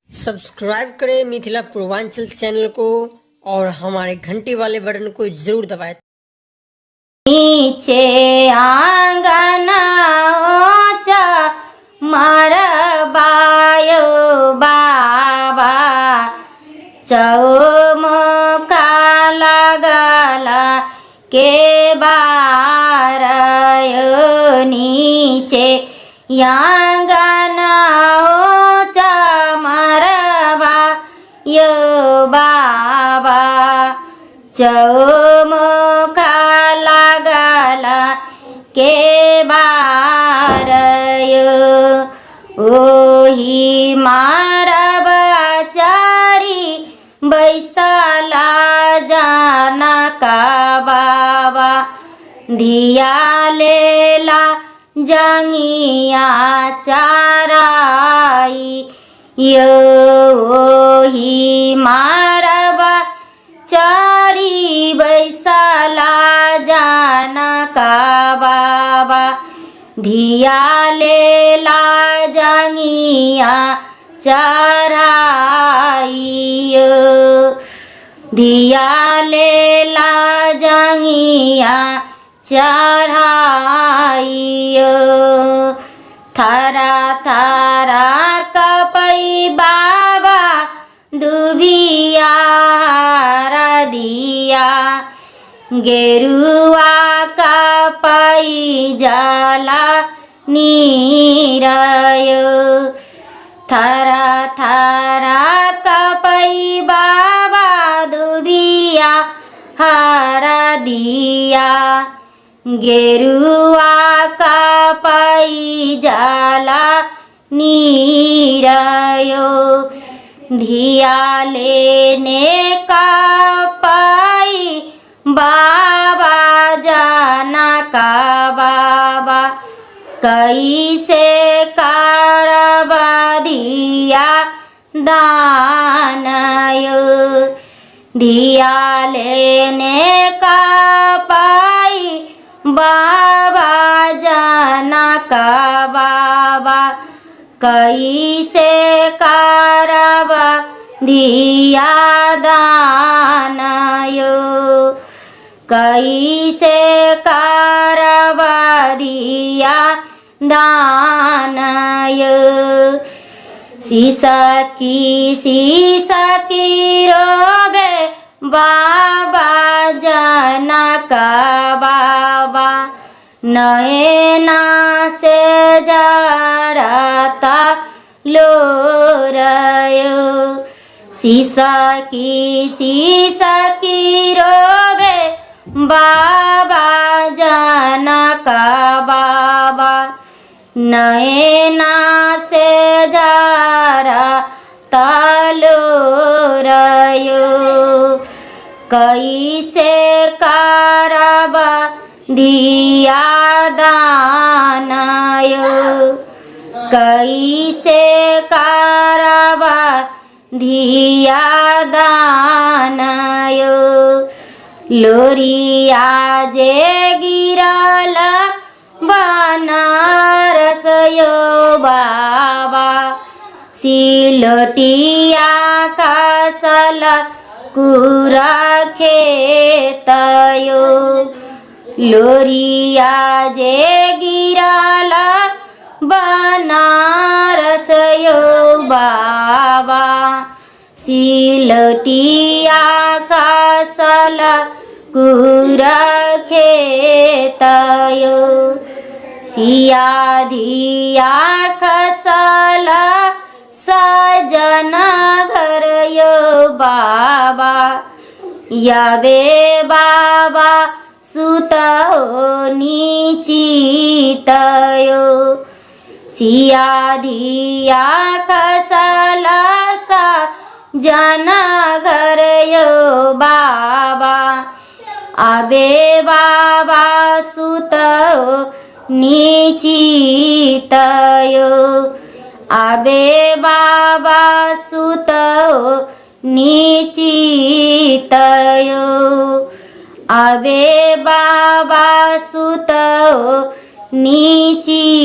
Subscribe करें Mithila Purvanchal channel को और हमारे घंटी वाले बटन को जरूर दबाएं। नीचे आंगना ओचा मरबायो बाबा चौमुखा लगला के बारयो नीचे आंगना ओचा मरबायो बाबा चौमुखा लगला के बारयो ओही मारबा चारी बैसला जाना का बाबा धिया लेला जंगिया चाराई यो ओही मारबा चारी बैसला जाना का बाबा धिया लेला जंगिया चराइयो धिया लेला जंगिया चराइयो थरा थरा कपई बाबा दुबिया दिया गेरुआ का पाई जाला नीरयो थरा थरा कपई बाबा दुबिया हरा दिया गेरुआ का पाई जाला नीरयो धिया लेने का पाई बाबा जाना का बाबा कैसे करबा धिया दानयो धिया लेने का पाई बाबा जाना का बाबा कैसे करबा धिया दानयो कैसे करबा धिया दानयो सीसा की रोबे बाबा जाना का बाबा नैना से जरता लोरयो सीसा की रोबे बाबा जाना का बाबा नैना से जरता लोरयो कैसे करबा धिया दानयो कैसे करबा धिया दानयो लोरिया जे गिरला बनारस यो बाबा सिलोटिया कासल कुरा खेतयो लोरिया जे गिरला बनारस यो बाबा सिलोटिया कासल कुरा खेतयो सिया धिया खसला सजना घर यो बाबा याबे बाबा सुतहो नीचितयो सिया धिया खसला सजना घर यो बाबा आबे बाबा सुतहो नीचितयो आबे बाबा सुतहो नीचितयो आबे बाबा सुतहो नीचितयो।